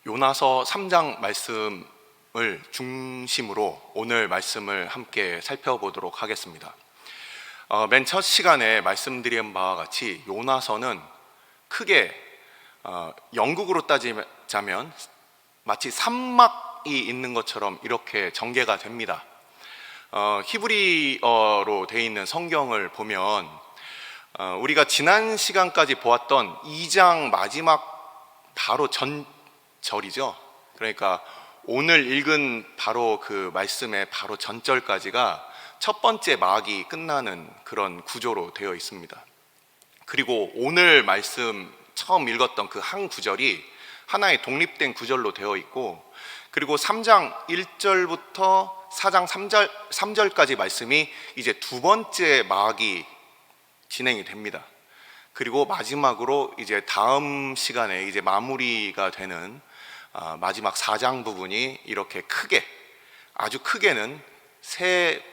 요나서 3장 말씀을 중심으로 오늘 말씀을 함께 살펴보도록 하겠습니다. 맨 첫 시간에 말씀드린 바와 같이 요나서는 크게 영국으로 따지자면 마치 산막이 있는 것처럼 이렇게 전개가 됩니다. 히브리어로 되어 있는 성경을 보면 우리가 지난 시간까지 보았던 2장 마지막 바로 전절이죠. 그러니까 오늘 읽은 바로 그 말씀의 바로 전절까지가 첫 번째 막이 끝나는 그런 구조로 되어 있습니다. 그리고 오늘 말씀 처음 읽었던 그 한 구절이 하나의 독립된 구절로 되어 있고, 그리고 3장 1절부터 4장 3절까지 말씀이 이제 두 번째 막이 진행이 됩니다. 그리고 마지막으로 이제 다음 시간에 이제 마무리가 되는 마지막 4장 부분이 이렇게 크게, 아주 크게는 세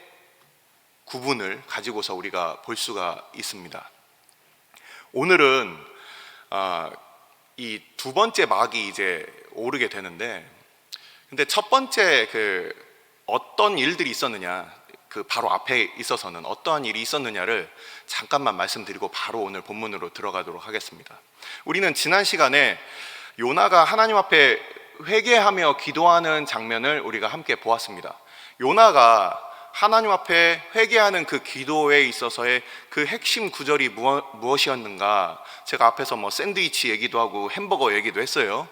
구분을 가지고서 우리가 볼 수가 있습니다. 오늘은 이 두 번째 막이 이제 오르게 되는데, 근데 첫 번째 어떤 일들이 있었느냐, 그 바로 앞에 있어서는 어떠한 일이 있었느냐를 잠깐만 말씀드리고 바로 오늘 본문으로 들어가도록 하겠습니다. 우리는 지난 시간에 요나가 하나님 앞에 회개하며 기도하는 장면을 우리가 함께 보았습니다. 요나가 하나님 앞에 회개하는 그 기도에 있어서의 그 핵심 구절이 무엇이었는가, 제가 앞에서 샌드위치 얘기도 하고 햄버거 얘기도 했어요.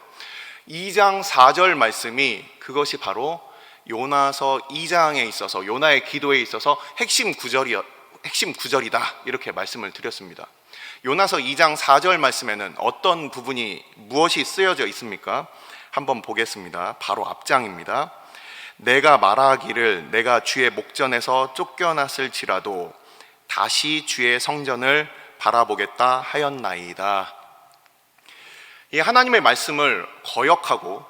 2장 4절 말씀이 그것이 바로 요나서 2장에 있어서 요나의 기도에 있어서 핵심 구절이다, 이렇게 말씀을 드렸습니다. 요나서 2장 4절 말씀에는 어떤 부분이 무엇이 쓰여져 있습니까? 한번 보겠습니다. 바로 앞장입니다. 내가 말하기를 내가 주의 목전에서 쫓겨났을지라도 다시 주의 성전을 바라보겠다 하였나이다. 이 하나님의 말씀을 거역하고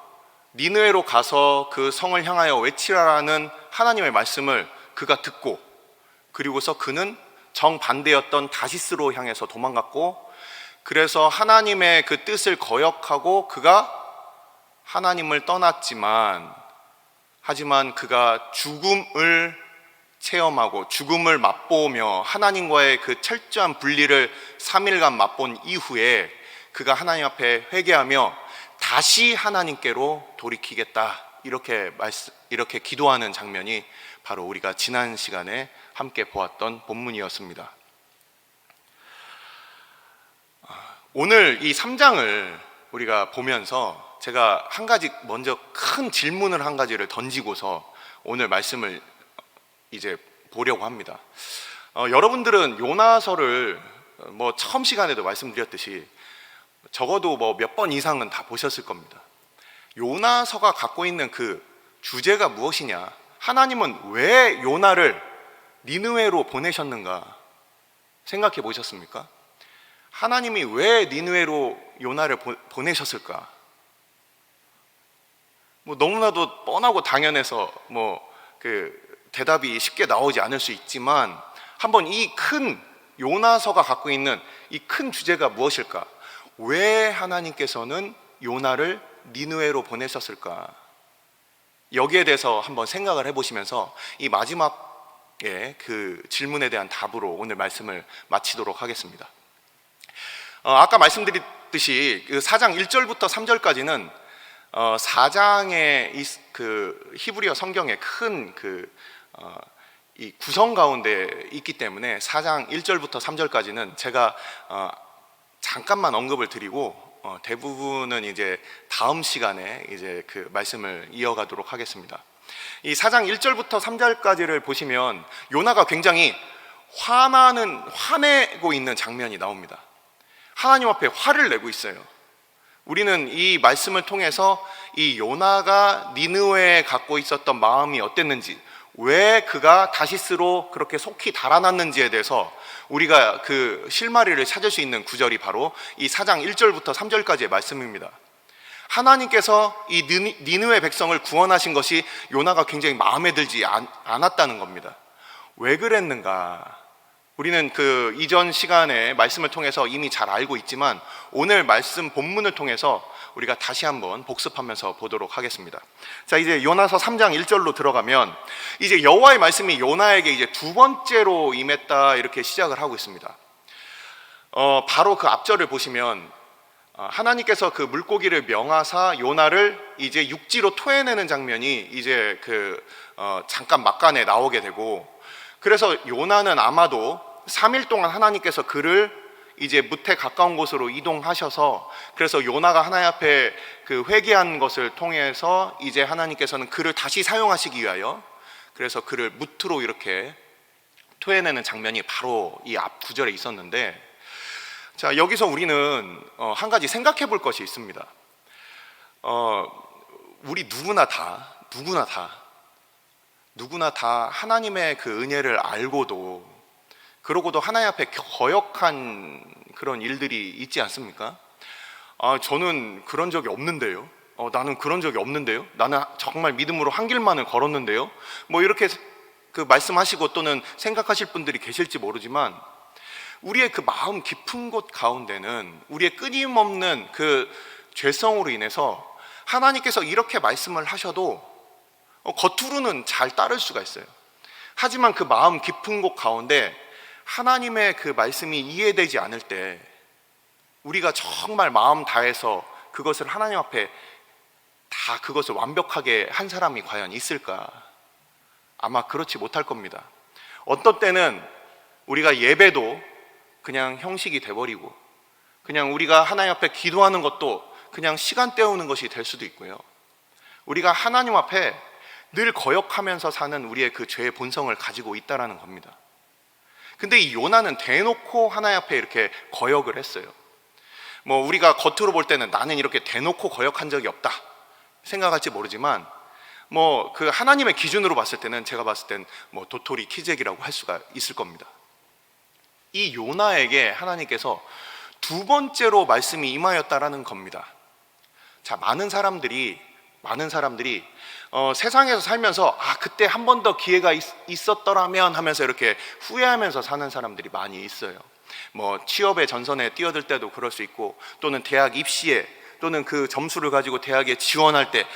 니느웨로 가서 그 성을 향하여 외치라라는 하나님의 말씀을 그가 듣고, 그리고서 그는 정반대였던 다시스로 향해서 도망갔고, 그래서 하나님의 그 뜻을 거역하고 그가 하나님을 떠났지만, 하지만 그가 죽음을 체험하고 죽음을 맛보며 하나님과의 그 철저한 분리를 3일간 맛본 이후에 그가 하나님 앞에 회개하며 다시 하나님께로 돌이키겠다, 이렇게 기도하는 장면이 바로 우리가 지난 시간에 함께 보았던 본문이었습니다. 오늘 이 3장을 우리가 보면서 제가 먼저 큰 질문을 한 가지를 던지고서 오늘 말씀을 이제 보려고 합니다. 여러분들은 요나서를 처음 시간에도 말씀드렸듯이 적어도 몇 번 이상은 다 보셨을 겁니다. 요나서가 갖고 있는 그 주제가 무엇이냐, 하나님은 왜 요나를 니느웨로 보내셨는가 생각해 보셨습니까? 하나님이 왜 니느웨로 요나를 보내셨을까? 너무나도 뻔하고 당연해서 대답이 쉽게 나오지 않을 수 있지만, 한번 이 큰 요나서가 갖고 있는 이 큰 주제가 무엇일까? 왜 하나님께서는 요나를 니느웨로 보내셨을까? 여기에 대해서 한번 생각을 해보시면서 이 마지막에 그 질문에 대한 답으로 오늘 말씀을 마치도록 하겠습니다. 아까 말씀드렸듯이 그 4장 1절부터 3절까지는 4장의 그 히브리어 성경의 큰 이 구성 가운데 있기 때문에 4장 1절부터 3절까지는 제가 잠깐만 언급을 드리고 대부분은 이제 다음 시간에 이제 그 말씀을 이어가도록 하겠습니다. 이 4장 1절부터 3절까지를 보시면 요나가 굉장히 화내고 있는 장면이 나옵니다. 하나님 앞에 화를 내고 있어요. 우리는 이 말씀을 통해서 이 요나가 니느웨에 갖고 있었던 마음이 어땠는지, 왜 그가 다시스로 그렇게 속히 달아났는지에 대해서 우리가 그 실마리를 찾을 수 있는 구절이 바로 이 4장 1절부터 3절까지의 말씀입니다. 하나님께서 이 니느웨 백성을 구원하신 것이 요나가 굉장히 마음에 들지 않았다는 겁니다. 왜 그랬는가? 우리는 그 이전 시간에 말씀을 통해서 이미 잘 알고 있지만 오늘 말씀 본문을 통해서 우리가 다시 한번 복습하면서 보도록 하겠습니다. 자, 이제 요나서 3장 1절로 들어가면 이제 여호와의 말씀이 요나에게 이제 두 번째로 임했다 이렇게 시작을 하고 있습니다. 바로 그 앞절을 보시면 하나님께서 그 물고기를 명하사 요나를 이제 육지로 토해내는 장면이 이제 잠깐 막간에 나오게 되고, 그래서 요나는 아마도 3일 동안 하나님께서 그를 이제 뭇에 가까운 곳으로 이동하셔서, 그래서 요나가 하나님 앞에 그 회개한 것을 통해서 이제 하나님께서는 그를 다시 사용하시기 위하여 그래서 그를 뭇으로 이렇게 토해내는 장면이 바로 이 앞 구절에 있었는데, 자, 여기서 우리는 한 가지 생각해 볼 것이 있습니다. 우리 누구나 다 하나님의 그 은혜를 알고도, 그러고도 하나님 앞에 거역한 그런 일들이 있지 않습니까? 저는 그런 적이 없는데요. 나는 그런 적이 없는데요. 나는 정말 믿음으로 한 길만을 걸었는데요. 뭐 이렇게 그 말씀하시고 또는 생각하실 분들이 계실지 모르지만, 우리의 그 마음 깊은 곳 가운데는 우리의 끊임없는 그 죄성으로 인해서 하나님께서 이렇게 말씀을 하셔도 겉으로는 잘 따를 수가 있어요. 하지만 그 마음 깊은 곳 가운데 하나님의 그 말씀이 이해되지 않을 때, 우리가 정말 마음 다해서 그것을 하나님 앞에 다 그것을 완벽하게 한 사람이 과연 있을까? 아마 그렇지 못할 겁니다. 어떤 때는 우리가 예배도 그냥 형식이 돼버리고, 그냥 우리가 하나님 앞에 기도하는 것도 그냥 시간 때우는 것이 될 수도 있고요. 우리가 하나님 앞에 늘 거역하면서 사는 우리의 그 죄의 본성을 가지고 있다라는 겁니다. 근데 이 요나는 대놓고 하나님 앞에 이렇게 거역을 했어요. 뭐 우리가 겉으로 볼 때는 나는 이렇게 대놓고 거역한 적이 없다 생각할지 모르지만, 뭐 그 하나님의 기준으로 봤을 때는, 제가 봤을 땐 뭐 도토리 키재기라고 할 수가 있을 겁니다. 이 요나에게 하나님께서 두 번째로 말씀이 임하였다라는 겁니다. 자, 많은 사람들이 세상에서 살면서 그때 한 번 더 기회가 있었더라면 하면서 이렇게 후회하면서 사는 사람들이 많이 있어요. 뭐 취업의 전선에 뛰어들 때도 그럴 수 있고, 또는 대학 입시에, 또는 그 점수를 가지고 대학에 지원할 때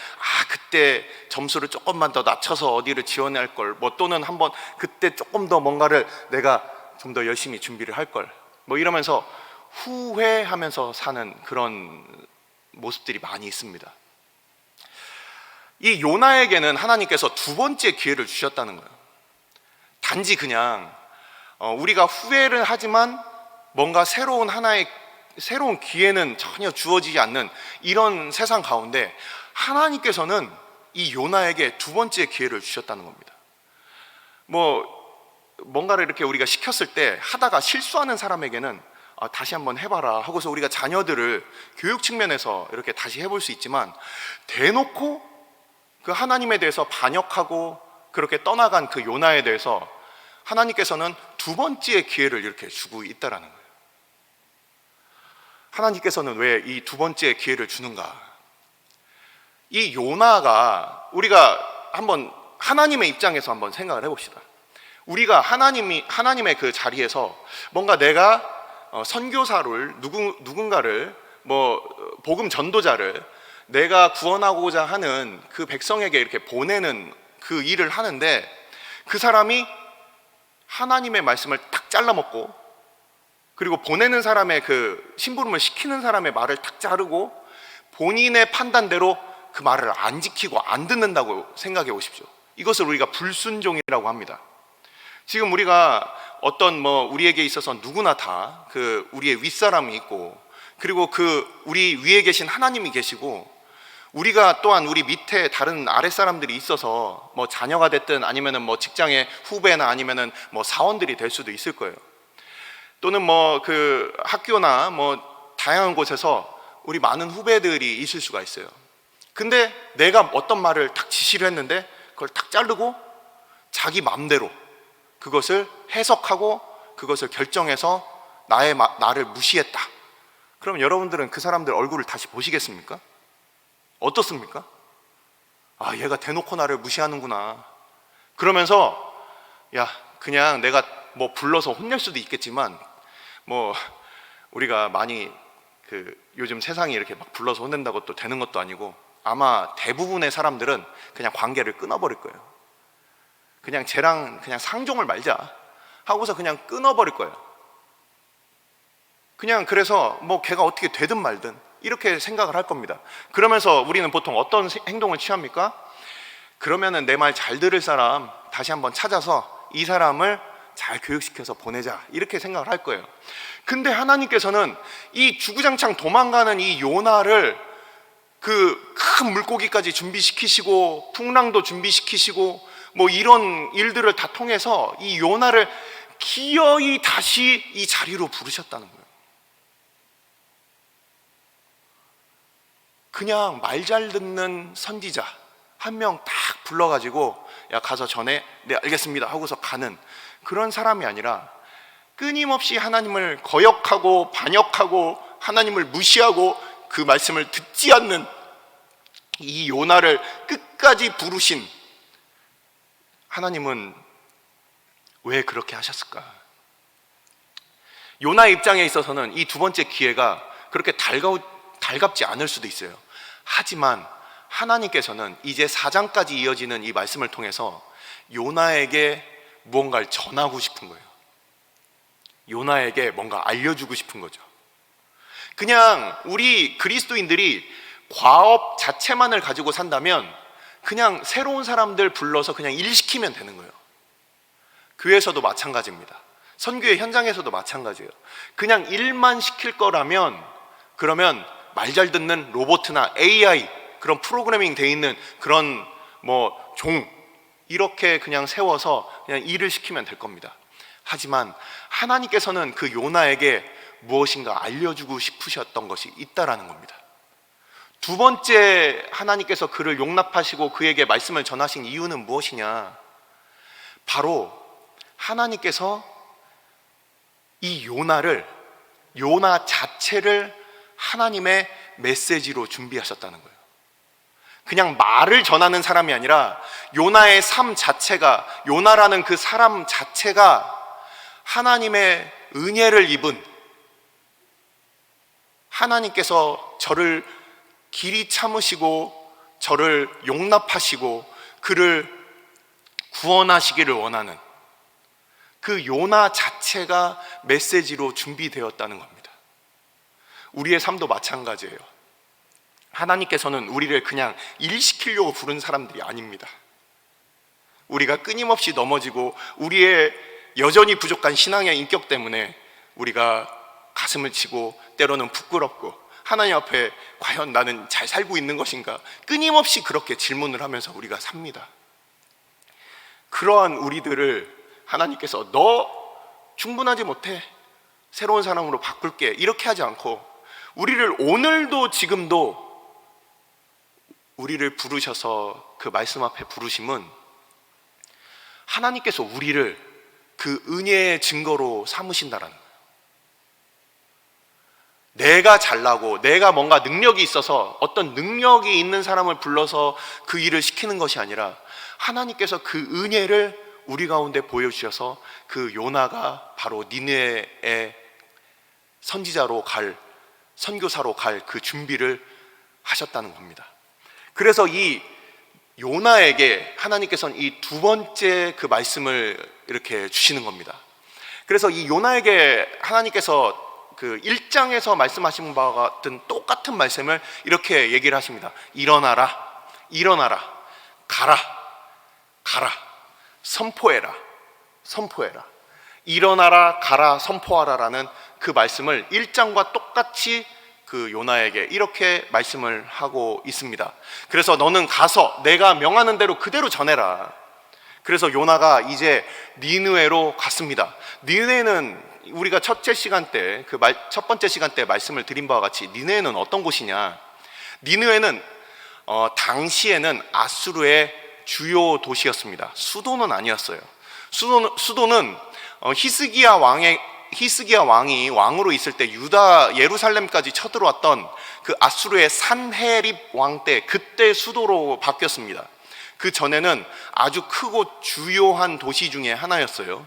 그때 점수를 조금만 더 낮춰서 어디를 지원할 걸, 뭐 또는 한번 그때 조금 더 뭔가를 내가 좀 더 열심히 준비를 할 걸, 뭐 이러면서 후회하면서 사는 그런 모습들이 많이 있습니다. 이 요나에게는 하나님께서 두 번째 기회를 주셨다는 거예요. 단지 그냥 우리가 후회를 하지만 뭔가 새로운 기회는 전혀 주어지지 않는 이런 세상 가운데, 하나님께서는 이 요나에게 두 번째 기회를 주셨다는 겁니다. 뭔가를 이렇게 우리가 시켰을 때 하다가 실수하는 사람에게는 다시 한번 해봐라 하고서 우리가 자녀들을 교육 측면에서 이렇게 다시 해볼 수 있지만, 대놓고 그 하나님에 대해서 반역하고 그렇게 떠나간 그 요나에 대해서 하나님께서는 두 번째 기회를 이렇게 주고 있다라는 거예요. 하나님께서는 왜 이 두 번째 기회를 주는가? 이 요나가, 우리가 한번 하나님의 입장에서 한번 생각을 해봅시다. 우리가 하나님의 그 자리에서 뭔가 내가 선교사를 누군가를 복음 전도자를 내가 구원하고자 하는 그 백성에게 이렇게 보내는 그 일을 하는데, 그 사람이 하나님의 말씀을 탁 잘라먹고, 그리고 보내는 사람의 그 심부름을 시키는 사람의 말을 탁 자르고, 본인의 판단대로 그 말을 안 지키고 안 듣는다고 생각해 보십시오. 이것을 우리가 불순종이라고 합니다. 지금 우리가 우리에게 있어서 누구나 다 그 우리의 윗사람이 있고, 그리고 그 우리 위에 계신 하나님이 계시고, 우리가 또한 우리 밑에 다른 아랫사람들이 있어서 뭐 자녀가 됐든 아니면은 뭐 직장의 후배나 아니면은 뭐 사원들이 될 수도 있을 거예요. 또는 뭐 그 학교나 뭐 다양한 곳에서 우리 많은 후배들이 있을 수가 있어요. 근데 내가 어떤 말을 딱 지시를 했는데 그걸 딱 자르고 자기 마음대로 그것을 해석하고 그것을 결정해서 나를 무시했다. 그럼 여러분들은 그 사람들 얼굴을 다시 보시겠습니까? 어떻습니까? 얘가 대놓고 나를 무시하는구나. 그러면서 그냥 내가 뭐 불러서 혼낼 수도 있겠지만, 뭐 우리가 많이 요즘 세상이 이렇게 막 불러서 혼낸다고 또 되는 것도 아니고, 아마 대부분의 사람들은 그냥 관계를 끊어버릴 거예요. 그냥 쟤랑 그냥 상종을 말자 하고서 그냥 끊어버릴 거예요. 그냥 그래서 뭐 걔가 어떻게 되든 말든 이렇게 생각을 할 겁니다. 그러면서 우리는 보통 어떤 행동을 취합니까? 그러면은 내 말 잘 들을 사람 다시 한번 찾아서 이 사람을 잘 교육시켜서 보내자, 이렇게 생각을 할 거예요. 근데 하나님께서는 이 주구장창 도망가는 이 요나를 그 큰 물고기까지 준비시키시고 풍랑도 준비시키시고 뭐 이런 일들을 다 통해서 이 요나를 기어이 다시 이 자리로 부르셨다는 거예요. 그냥 말 잘 듣는 선지자 한 명 딱 불러가지고 야 가서 전해, 네 알겠습니다 하고서 가는 그런 사람이 아니라 끊임없이 하나님을 거역하고 반역하고 하나님을 무시하고 그 말씀을 듣지 않는 이 요나를 끝까지 부르신 하나님은 왜 그렇게 하셨을까? 요나의 입장에 있어서는 이 두 번째 기회가 그렇게 달갑지 않을 수도 있어요. 하지만 하나님께서는 이제 4장까지 이어지는 이 말씀을 통해서 요나에게 무언가를 전하고 싶은 거예요. 요나에게 뭔가 알려주고 싶은 거죠. 그냥 우리 그리스도인들이 과업 자체만을 가지고 산다면 그냥 새로운 사람들 불러서 그냥 일시키면 되는 거예요. 교회에서도 마찬가지입니다. 선교의 현장에서도 마찬가지예요. 그냥 일만 시킬 거라면 그러면 말 잘 듣는 로봇이나 AI 그런 프로그래밍 돼 있는 그런 뭐 종 이렇게 그냥 세워서 그냥 일을 시키면 될 겁니다. 하지만 하나님께서는 그 요나에게 무엇인가 알려주고 싶으셨던 것이 있다라는 겁니다. 두 번째 하나님께서 그를 용납하시고 그에게 말씀을 전하신 이유는 무엇이냐? 바로 하나님께서 이 요나 자체를 하나님의 메시지로 준비하셨다는 거예요. 그냥 말을 전하는 사람이 아니라 요나의 삶 자체가, 요나라는 그 사람 자체가 하나님의 은혜를 입은, 하나님께서 저를 길이 참으시고 저를 용납하시고 그를 구원하시기를 원하는 그 요나 자체가 메시지로 준비되었다는 겁니다. 우리의 삶도 마찬가지예요. 하나님께서는 우리를 그냥 일시키려고 부른 사람들이 아닙니다. 우리가 끊임없이 넘어지고 우리의 여전히 부족한 신앙의 인격 때문에 우리가 가슴을 치고 때로는 부끄럽고 하나님 앞에 과연 나는 잘 살고 있는 것인가 끊임없이 그렇게 질문을 하면서 우리가 삽니다. 그러한 우리들을 하나님께서 너 충분하지 못해, 새로운 사람으로 바꿀게, 이렇게 하지 않고 우리를 오늘도 지금도 우리를 부르셔서 그 말씀 앞에 부르심은 하나님께서 우리를 그 은혜의 증거로 삼으신다라는 거예요. 내가 잘나고 내가 뭔가 능력이 있어서 어떤 능력이 있는 사람을 불러서 그 일을 시키는 것이 아니라 하나님께서 그 은혜를 우리 가운데 보여주셔서 그 요나가 바로 니느웨의 선지자로 갈, 선교사로 갈 그 준비를 하셨다는 겁니다. 그래서 이 요나에게 하나님께서는 이 두 번째 그 말씀을 이렇게 주시는 겁니다. 그래서 이 요나에게 하나님께서 그 1장에서 말씀하신 바와 같은 똑같은 말씀을 이렇게 얘기를 하십니다. 일어나라, 일어나라, 가라, 가라, 선포해라, 선포해라. 일어나라, 가라, 선포하라라는 그 말씀을 1장과 똑같이 그 요나에게 이렇게 말씀을 하고 있습니다. 그래서 너는 가서 내가 명하는 대로 그대로 전해라. 그래서 요나가 이제 니느웨로 갔습니다. 니느웨는 우리가 첫 번째 시간 때 말씀을 드린 바와 같이 니느웨는 어떤 곳이냐? 니느웨는 당시에는 아수르의 주요 도시였습니다. 수도는 아니었어요. 수도는 히스기야 왕이 왕으로 있을 때 유다 예루살렘까지 쳐들어왔던 그 아수르의 산헤립 왕 때 그때 수도로 바뀌었습니다. 그 전에는 아주 크고 주요한 도시 중에 하나였어요.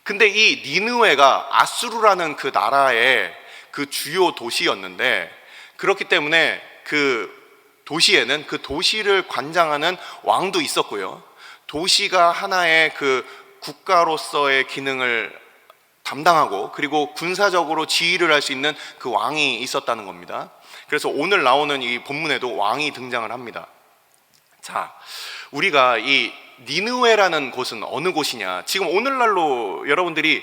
근데 이 니느웨가 아수르라는 그 나라의 그 주요 도시였는데, 그렇기 때문에 그 도시에는 그 도시를 관장하는 왕도 있었고요. 도시가 하나의 그 국가로서의 기능을 담당하고 그리고 군사적으로 지휘를 할 수 있는 그 왕이 있었다는 겁니다. 그래서 오늘 나오는 이 본문에도 왕이 등장을 합니다. 자, 우리가 이 니느웨라는 곳은 어느 곳이냐? 지금 오늘날로 여러분들이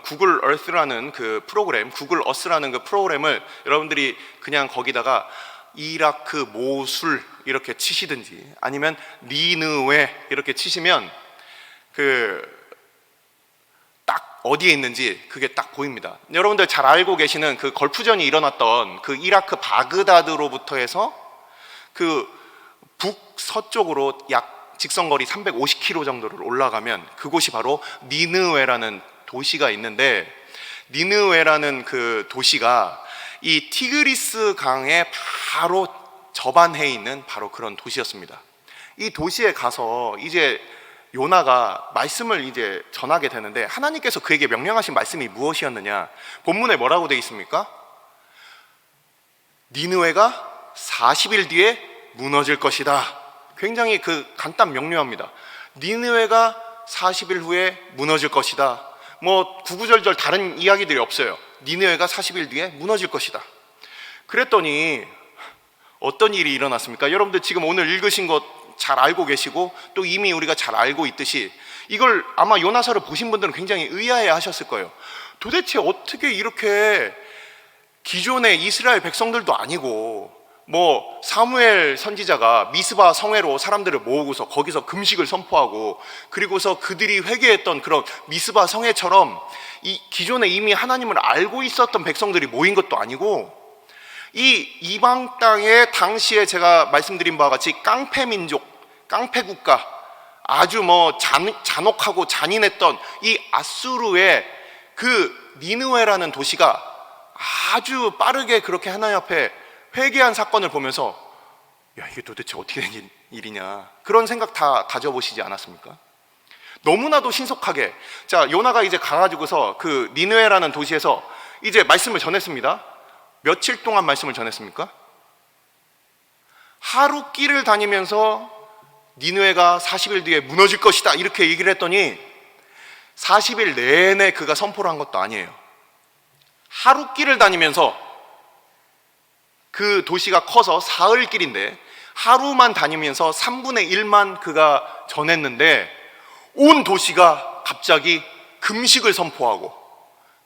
구글 얼스라는 그 프로그램, 구글 어스라는 그 프로그램을 여러분들이 그냥 거기다가 이라크 모술 이렇게 치시든지 아니면 니느웨 이렇게 치시면 그 딱 어디에 있는지 그게 딱 보입니다. 여러분들 잘 알고 계시는 그 걸프전이 일어났던 그 이라크 바그다드로부터 해서 그 북서쪽으로 약 직선거리 350km 정도를 올라가면 그곳이 바로 니느웨라는 도시가 있는데, 니느웨라는 그 도시가 이 티그리스 강의 바로 저반해에 있는 바로 그런 도시였습니다. 이 도시에 가서 이제 요나가 말씀을 이제 전하게 되는데, 하나님께서 그에게 명령하신 말씀이 무엇이었느냐? 본문에 뭐라고 되어 있습니까? 니느웨가 40일 뒤에 무너질 것이다. 굉장히 그 간단 명료합니다. 니느웨가 40일 후에 무너질 것이다. 뭐 구구절절 다른 이야기들이 없어요. 니느웨가 40일 뒤에 무너질 것이다. 그랬더니 어떤 일이 일어났습니까? 여러분들 지금 오늘 읽으신 것 잘 알고 계시고 또 이미 우리가 잘 알고 있듯이 이걸 아마 요나서를 보신 분들은 굉장히 의아해 하셨을 거예요. 도대체 어떻게 이렇게 기존의 이스라엘 백성들도 아니고 뭐 사무엘 선지자가 미스바 성회로 사람들을 모으고서 거기서 금식을 선포하고 그리고서 그들이 회개했던 그런 미스바 성회처럼 이 기존에 이미 하나님을 알고 있었던 백성들이 모인 것도 아니고, 이 이방 땅에 당시에 제가 말씀드린 바와 같이 깡패 민족, 깡패 국가, 아주 뭐 잔혹하고 잔인했던 이 아수르의 그 니느웨라는 도시가 아주 빠르게 그렇게 하나님 앞에 회개한 사건을 보면서 야, 이게 도대체 어떻게 된 일이냐, 그런 생각 다 가져보시지 않았습니까? 너무나도 신속하게, 자, 요나가 이제 가가지고서 그 니느웨라는 도시에서 이제 말씀을 전했습니다. 며칠 동안 말씀을 전했습니까? 하루 길을 다니면서 니느웨가 40일 뒤에 무너질 것이다 이렇게 얘기를 했더니 40일 내내 그가 선포를 한 것도 아니에요. 하루 길을 다니면서, 그 도시가 커서 사흘 길인데 하루만 다니면서 3분의 1만 그가 전했는데 온 도시가 갑자기 금식을 선포하고,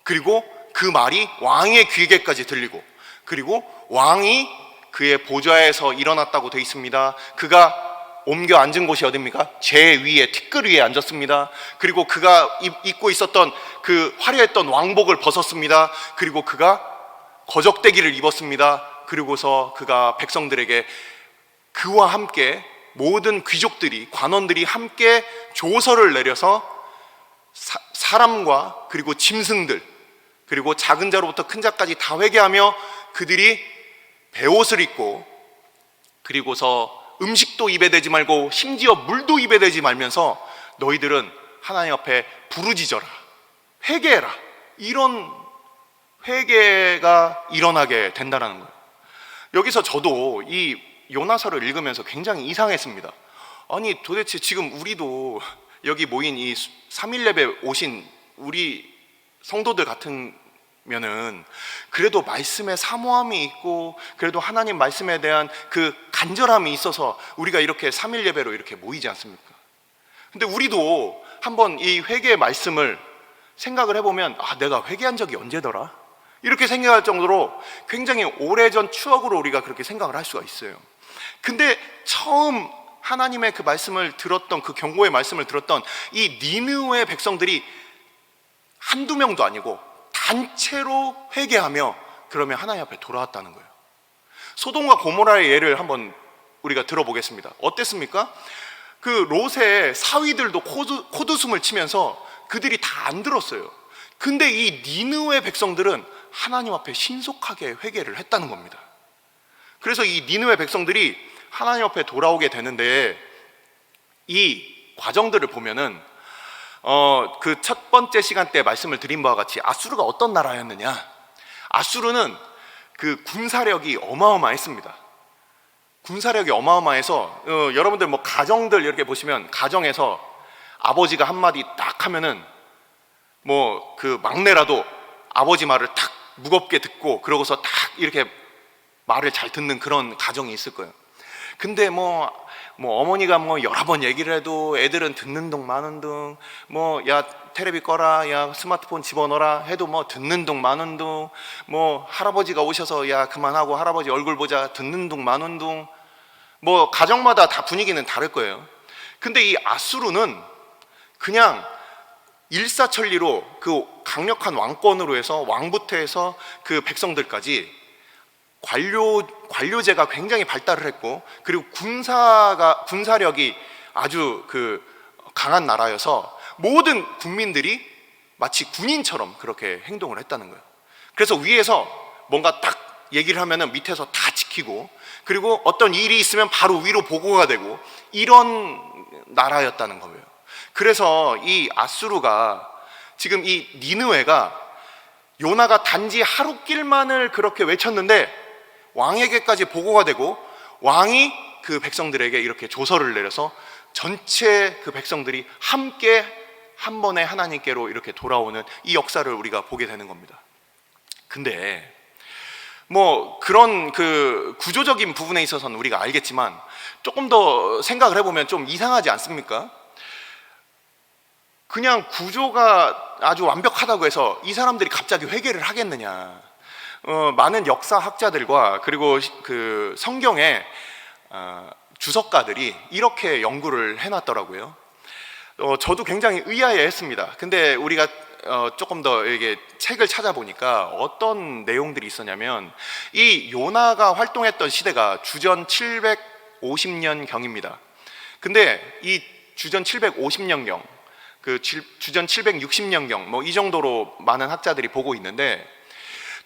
그리고 그 말이 왕의 귀에까지 들리고, 그리고 왕이 그의 보좌에서 일어났다고 되어 있습니다. 그가 옮겨 앉은 곳이 어디입니까? 제 위에, 티끌 위에 앉았습니다. 그리고 그가 입고 있었던 그 화려했던 왕복을 벗었습니다. 그리고 그가 거적대기를 입었습니다. 그리고서 그가 백성들에게 그와 함께 모든 귀족들이, 관원들이 함께 조서를 내려서 사람과 그리고 짐승들, 그리고 작은 자로부터 큰 자까지 다 회개하며 그들이 베옷을 입고, 그리고서 음식도 입에 대지 말고 심지어 물도 입에 대지 말면서 너희들은 하나님 앞에 부르짖어라, 회개해라, 이런 회개가 일어나게 된다는 거예요. 여기서 저도 이 요나서를 읽으면서 굉장히 이상했습니다. 아니 도대체 지금 우리도 여기 모인 이 3일 예배 오신 우리 성도들 같으면은 그래도 말씀에 사모함이 있고 그래도 하나님 말씀에 대한 그 간절함이 있어서 우리가 이렇게 3일 예배로 이렇게 모이지 않습니까? 근데 우리도 한번 이 회개의 말씀을 생각을 해보면, 아, 내가 회개한 적이 언제더라? 이렇게 생각할 정도로 굉장히 오래전 추억으로 우리가 그렇게 생각을 할 수가 있어요. 근데 처음 하나님의 그 말씀을 들었던, 그 경고의 말씀을 들었던 이 니느웨 백성들이 한두 명도 아니고 단체로 회개하며 그러면 하나님 앞에 돌아왔다는 거예요. 소돔과 고모라의 예를 한번 우리가 들어보겠습니다. 어땠습니까? 그 롯의 사위들도 코드숨을 치면서 그들이 다 안 들었어요. 근데 이 니느웨 백성들은 하나님 앞에 신속하게 회개를 했다는 겁니다. 그래서 이 니느웨 백성들이 하나님 앞에 돌아오게 되는데, 이 과정들을 보면은 그 첫 번째 시간 때 말씀을 드린 바와 같이 아수르가 어떤 나라였느냐? 아수르는 그 군사력이 어마어마했습니다. 군사력이 어마어마해서 여러분들 뭐 가정들 이렇게 보시면 가정에서 아버지가 한마디 딱 하면은 뭐 그 막내라도 아버지 말을 탁 무겁게 듣고 그러고서 딱 이렇게 말을 잘 듣는 그런 가정이 있을 거예요. 근데 뭐 어머니가 뭐 여러 번 얘기를 해도 애들은 듣는 둥 마는 둥, 뭐 야 테레비 꺼라, 야 스마트폰 집어넣어라 해도 뭐 듣는 둥 마는 둥, 뭐 할아버지가 오셔서 야 그만하고 할아버지 얼굴 보자 듣는 둥 마는 둥, 뭐 가정마다 다 분위기는 다를 거예요. 근데 이 아수르는 그냥 일사천리로 그 강력한 왕권으로 해서 왕부터 해서 그 백성들까지 관료제가 굉장히 발달을 했고, 그리고 군사력이 아주 그 강한 나라여서 모든 국민들이 마치 군인처럼 그렇게 행동을 했다는 거예요. 그래서 위에서 뭔가 딱 얘기를 하면은 밑에서 다 지키고, 그리고 어떤 일이 있으면 바로 위로 보고가 되고, 이런 나라였다는 거예요. 그래서 이 아수르가 지금 이 니느웨가 요나가 단지 하루길만을 그렇게 외쳤는데 왕에게까지 보고가 되고, 왕이 그 백성들에게 이렇게 조서를 내려서 전체 그 백성들이 함께 한 번에 하나님께로 이렇게 돌아오는 이 역사를 우리가 보게 되는 겁니다. 근데 뭐 그런 그 구조적인 부분에 있어서는 우리가 알겠지만 조금 더 생각을 해보면 좀 이상하지 않습니까? 그냥 구조가 아주 완벽하다고 해서 이 사람들이 갑자기 회개를 하겠느냐? 많은 역사학자들과 그리고 그 성경의 주석가들이 이렇게 연구를 해놨더라고요. 저도 굉장히 의아해했습니다. 근데 우리가 조금 더 이게 책을 찾아보니까 어떤 내용들이 있었냐면, 이 요나가 활동했던 시대가 주전 750년 경입니다. 근데 이 주전 750년 경, 그 주전 760년경 뭐 이 정도로 많은 학자들이 보고 있는데,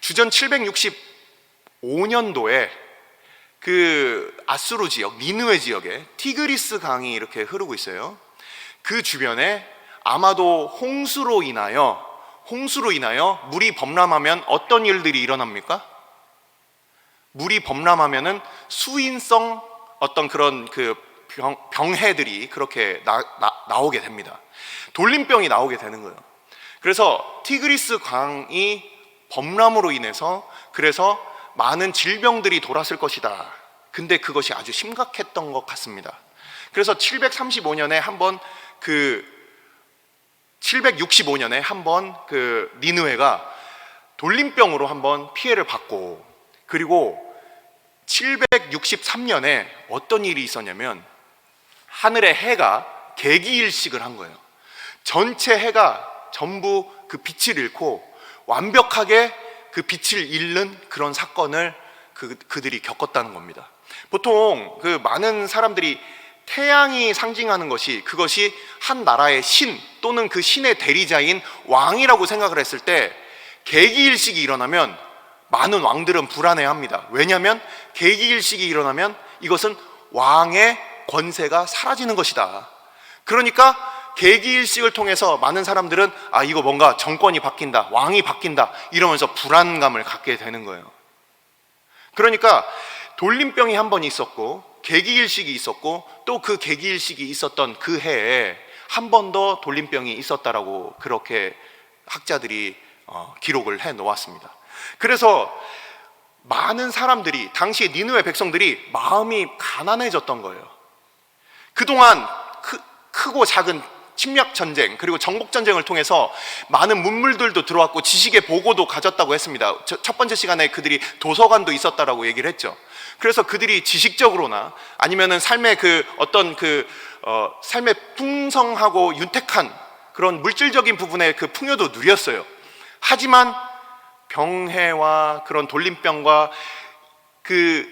주전 765년도에 그 아수르 지역, 니느웨 지역에 티그리스 강이 이렇게 흐르고 있어요. 그 주변에 아마도 홍수로 인하여 물이 범람하면 어떤 일들이 일어납니까? 물이 범람하면은 수인성 어떤 그런 그 병해들이 그렇게 나오게 됩니다. 돌림병이 나오게 되는 거예요. 그래서 티그리스 강이 범람으로 인해서 그래서 많은 질병들이 돌았을 것이다. 근데 그것이 아주 심각했던 것 같습니다. 그래서 735년에 한번 765년에 한번 그 니느웨가 돌림병으로 한번 피해를 받고, 그리고 763년에 어떤 일이 있었냐면 하늘의 해가 개기일식을 한 거예요. 전체 해가 전부 그 빛을 잃고 완벽하게 그 빛을 잃는 그런 사건을 그들이 겪었다는 겁니다. 보통 그 많은 사람들이 태양이 상징하는 그것이 한 나라의 신 또는 그 신의 대리자인 왕이라고 생각을 했을 때, 개기일식이 일어나면 많은 왕들은 불안해합니다. 왜냐하면 개기일식이 일어나면 이것은 왕의 권세가 사라지는 것이다. 그러니까 개기일식을 통해서 많은 사람들은 이거 뭔가 정권이 바뀐다, 왕이 바뀐다 이러면서 불안감을 갖게 되는 거예요. 그러니까 돌림병이 한 번 있었고 개기일식이 있었고, 또 그 개기일식이 있었던 그 해에 한 번 더 돌림병이 있었다라고 그렇게 학자들이 기록을 해 놓았습니다. 그래서 많은 사람들이, 당시 니느웨 백성들이 마음이 가난해졌던 거예요. 그동안 크고 작은 침략 전쟁 그리고 정복 전쟁을 통해서 많은 문물들도 들어왔고 지식의 보고도 가졌다고 했습니다. 첫 번째 시간에 그들이 도서관도 있었다라고 얘기를 했죠. 그래서 그들이 지식적으로나 아니면은 삶의 삶의 풍성하고 윤택한 그런 물질적인 부분의 그 풍요도 누렸어요. 하지만 병해와 그런 돌림병과 그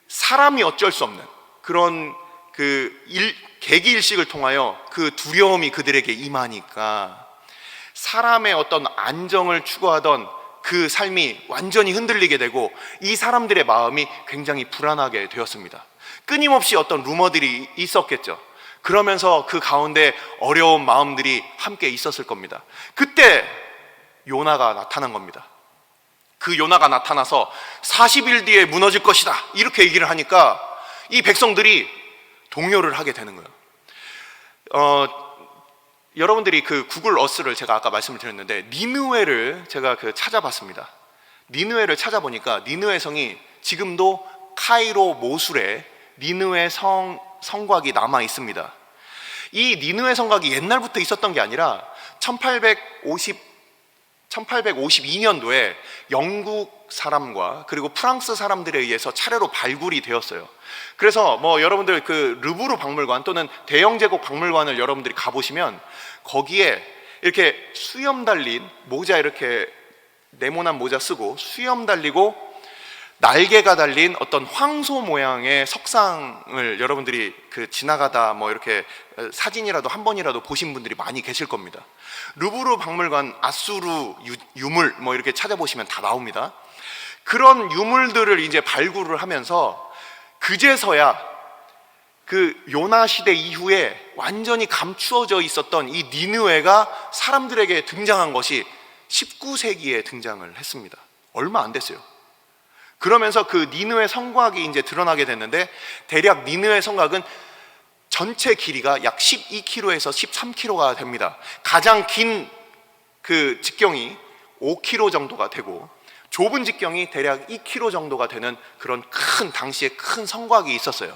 사람이 어쩔 수 없는 그런 개기일식을 통하여 그 두려움이 그들에게 임하니까 사람의 어떤 안정을 추구하던 그 삶이 완전히 흔들리게 되고, 이 사람들의 마음이 굉장히 불안하게 되었습니다. 끊임없이 어떤 루머들이 있었겠죠. 그러면서 그 가운데 어려운 마음들이 함께 있었을 겁니다. 그때 요나가 나타난 겁니다. 그 요나가 나타나서 40일 뒤에 무너질 것이다 이렇게 얘기를 하니까 이 백성들이 동요를 하게 되는 거예요. 여러분들이 그 구글 어스를 제가 아까 말씀을 드렸는데 니느웨를 제가 찾아봤습니다. 니느웨를 찾아보니까 니느웨 성이 지금도 카이로 모술에 니느웨 성곽이 남아 있습니다. 이 니느웨 성곽이 옛날부터 있었던 게 아니라 1852년도에 영국 사람과 그리고 프랑스 사람들에 의해서 차례로 발굴이 되었어요. 그래서 여러분들 그 르브르 박물관 또는 대영 제국 박물관을 여러분들이 가보시면 거기에 이렇게 수염 달린 모자, 이렇게 네모난 모자 쓰고 수염 달리고 날개가 달린 어떤 황소 모양의 석상을 여러분들이 지나가다 이렇게 사진이라도 한 번이라도 보신 분들이 많이 계실 겁니다. 르브르 박물관 아수르 유물 이렇게 찾아보시면 다 나옵니다. 그런 유물들을 이제 발굴을 하면서 그제서야 그 요나 시대 이후에 완전히 감추어져 있었던 이 니느웨가 사람들에게 등장한 것이 19세기에 등장을 했습니다. 얼마 안 됐어요. 그러면서 그 니느웨 성곽이 이제 드러나게 됐는데, 대략 니느웨 성곽은 전체 길이가 약 12km에서 13km가 됩니다. 가장 긴 그 직경이 5km 정도가 되고 좁은 직경이 대략 2km 정도가 되는 그런 당시에 큰 성곽이 있었어요.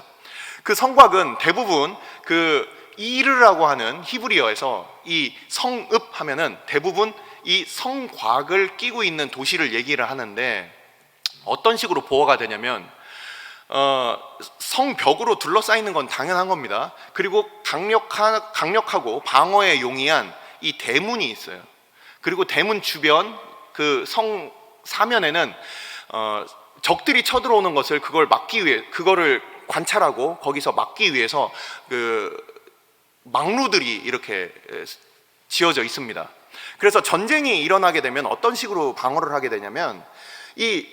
그 성곽은 대부분 그 이르라고 하는 히브리어에서 이 성읍 하면은 대부분 이 성곽을 끼고 있는 도시를 얘기를 하는데, 어떤 식으로 보호가 되냐면 성벽으로 둘러싸이는 건 당연한 겁니다. 그리고 강력하고 방어에 용이한 이 대문이 있어요. 그리고 대문 주변 그 성 사면에는 적들이 쳐들어오는 것을 그거를 관찰하고 거기서 막기 위해서 그 망루들이 이렇게 지어져 있습니다. 그래서 전쟁이 일어나게 되면 어떤 식으로 방어를 하게 되냐면, 이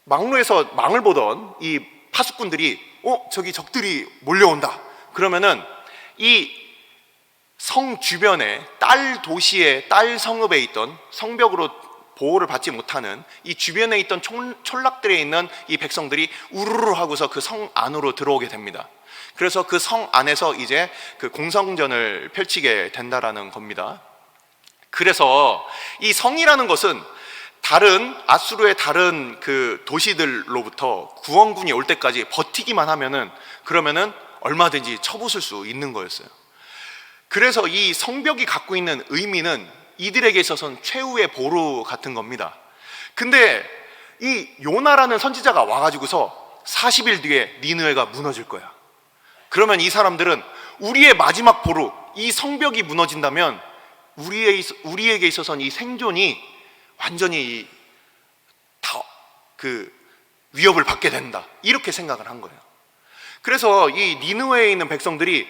망루에서 망을 보던 이 파수꾼들이 저기 적들이 몰려온다 그러면은 이 성 주변에 딸 도시에, 딸 성읍에 있던, 성벽으로 보호를 받지 못하는 이 주변에 있던 촌락들에 있는 이 백성들이 우르르 하고서 그 성 안으로 들어오게 됩니다. 그래서 그 성 안에서 이제 그 공성전을 펼치게 된다라는 겁니다. 그래서 이 성이라는 것은 아수르의 다른 그 도시들로부터 구원군이 올 때까지 버티기만 하면은, 그러면은 얼마든지 쳐부술 수 있는 거였어요. 그래서 이 성벽이 갖고 있는 의미는 이들에게 있어서는 최후의 보루 같은 겁니다. 근데 이 요나라는 선지자가 와가지고서 40일 뒤에 니느웨가 무너질 거야. 그러면 이 사람들은 우리의 마지막 보루, 이 성벽이 무너진다면 우리에게 있어서는 이 생존이 완전히 다 그 위협을 받게 된다, 이렇게 생각을 한 거예요. 그래서 이 니느웨에 있는 백성들이